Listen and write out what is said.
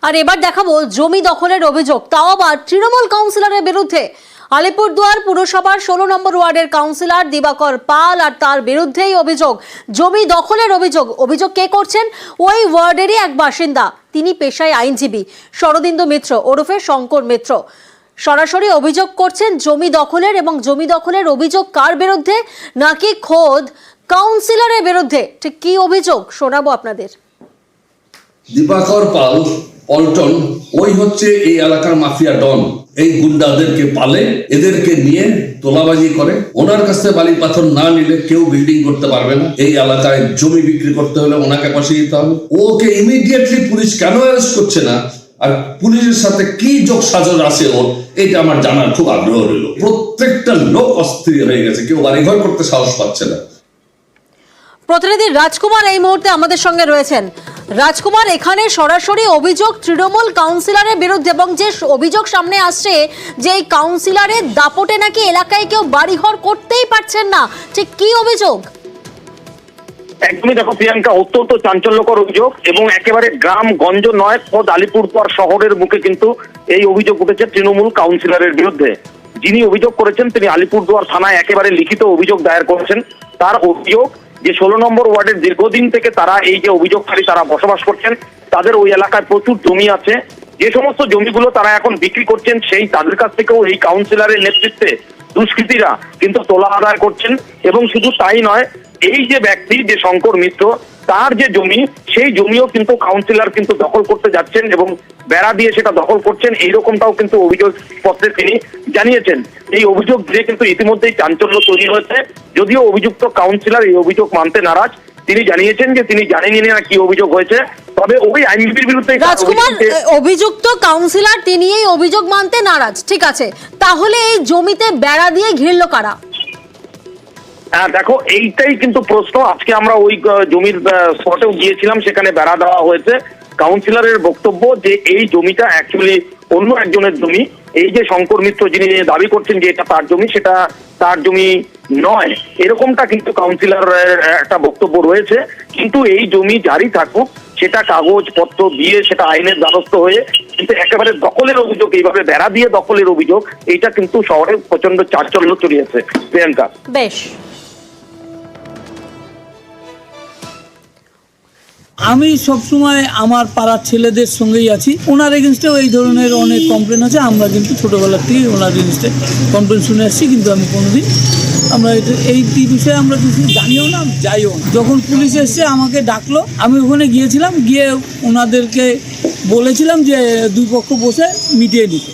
আর এবার দেখাবো জমি দখলের অভিযোগ, তাও আবার তৃণমূল কাউন্সিলরের বিরুদ্ধে। আলিপুরদুয়ার পুরসভার 16 নম্বর ওয়ার্ডের কাউন্সিলর দিবাকর পাল আর তার বিরুদ্ধেই অভিযোগ, জমি দখলের অভিযোগ। অভিযোগ কে করছেন? ওই ওয়ার্ডেরই এক বাসিন্দা, তিনি পেশায় আইনজীবী শরদিন্দু মিত্র ওরফে শঙ্কর মিত্র। সরাসরি অভিযোগ করছেন জমি দখলের, এবং জমি দখলের অভিযোগ কার বিরুদ্ধে? নাকি খোদ কাউন্সিলরের বিরুদ্ধে। ঠিক কি অভিযোগ শোনাবো আপনাদের। দিবাকর পাল পল্টন, ওই হচ্ছে এই এলাকার মাফিয়া ডন। এই গুন্ডাদেরকে পালে, এদেরকে নিয়ে তোলাবাজি করে। ওনার কাছে বালি পাথর না নিলে কেউ বিল্ডিং করতে পারবে না। এই এলাকায় জমি বিক্রি করতে হলে ওনাকে পাশে দিতে হবে। ওকে ইমিডিয়েটলি পুলিশ কেন অ্যারেস্ট করছে না, আর পুলিশের সাথে কি যোগ সাজস আছে ওর, এটা আমার জানার খুব আগ্রহ রইল। প্রত্যেকটা লোক অস্থির হয়ে গেছে, কেউ বাড়িঘর করতে সাহস পাচ্ছে না। প্রতিনিধি রাজকুমার এই মুহূর্তে আমাদের সঙ্গে রয়েছেন। রাজকুমার, এখানে সরাসরি অভিযোগ তৃণমূল কাউন্সিলরের বিরুদ্ধে, এবং যে অভিযোগ সামনে আসছে যে এই কাউন্সিলরের দাপটে নাকি এলাকায় কেউ বাড়িঘর করতেই পারছেন না, ঠিক কি অভিযোগ? একদমই দেখো প্রিয়াঙ্কা, অত্যন্ত চাঞ্চল্যকর অভিযোগ, এবং একেবারে গ্রামগঞ্জ নয়, খোদ আলিপুরদুয়ার শহরের বুকে কিন্তু এই অভিযোগ উঠেছে তৃণমূল কাউন্সিলরের বিরুদ্ধে। যিনি অভিযোগ করেছেন তিনি আলিপুরদুয়ার থানায় একেবারে লিখিত অভিযোগ দায়ের করেছেন। তার অভিযোগ যে 16 নম্বর ওয়ার্ডের দীর্ঘদিন থেকে তারা এই যে অভিযোগকারী তারা বসবাস করছেন, তাদের ওই এলাকায় প্রচুর জমি আছে। যে সমস্ত জমিগুলো তারা এখন বিক্রি করছেন, সেই তাদের কাছ থেকেও এই কাউন্সিলরের নেতৃত্বে দুষ্কৃতীরা কিন্তু তোলা আদায় করছেন। এবং শুধু তাই নয়, এই যে ব্যক্তি যে শঙ্কর মিত্র, তার যে জমি, সেই জমিও কিন্তু কাউন্সিলর কিন্তু দখল করতে যাচ্ছেন এবং বেড়া দিয়ে সেটা দখল করছেন, এইরকমটাও কিন্তু অভিযোগ পত্রে তিনি জানিয়েছেন। এই অভিযোগ দিয়ে কিন্তু ইতিমধ্যেই চাঞ্চল্য তৈরি হয়েছে। যদিও অভিযুক্ত কাউন্সিলর এই অভিযোগ মানতে নারাজ, তিনি জানিয়েছেন যে তিনি জানেনই না কি অভিযোগ হয়েছে। তবে ওই আইনজীবীর বিরুদ্ধে রাজকুমার, অভিযুক্ত কাউন্সিলর তিনি এই অভিযোগ মানতে নারাজ, ঠিক আছে, তাহলে এই জমিতে বেড়া দিয়ে ঘিরল কারা? হ্যাঁ দেখো, এইটাই কিন্তু প্রশ্ন। আজকে আমরা ওই জমির স্পটেও গিয়েছিলাম, সেখানে বেড়া দেওয়া হয়েছে। কাউন্সিলরের বক্তব্য যে এই জমিটা অ্যাকচুয়ালি অন্য একজনের জমি। এই যে শঙ্কর মিত্র যিনি দাবি করছেন যে এটা তার জমি, সেটা তার জমি নয়, এরকমটা কিন্তু কাউন্সিলরের একটা বক্তব্য রয়েছে। কিন্তু এই জমি জারি থাকুক, সেটা কাগজপত্র দিয়ে সেটা আইনের দ্বারস্থ হয়ে, কিন্তু একেবারে দখলের অভিযোগ, এইভাবে বেড়া দিয়ে দখলের অভিযোগ, এইটা কিন্তু শহরে প্রচন্ড চাঞ্চল্য ছড়িয়েছে প্রিয়াঙ্কা। বেশ, আমি সবসময় আমার পাড়ার ছেলেদের সঙ্গেই আছি। ওনার এগেনস্টেও এই ধরনের অনেক কমপ্লেন আছে। আমরা কিন্তু ছোটোবেলার থেকেই ওনার এগেনস্টে কমপ্লেন শুনে আসছি, কিন্তু আমি কোনোদিন আমরা এই বিষয়ে আমরা কিছু জানিও না, যাইও না। যখন পুলিশ এসছে আমাকে ডাকলো, আমি ওখানে গিয়েছিলাম, গিয়ে ওনাদেরকে বলেছিলাম যে দুই পক্ষ বসে মিটিয়ে নিতে।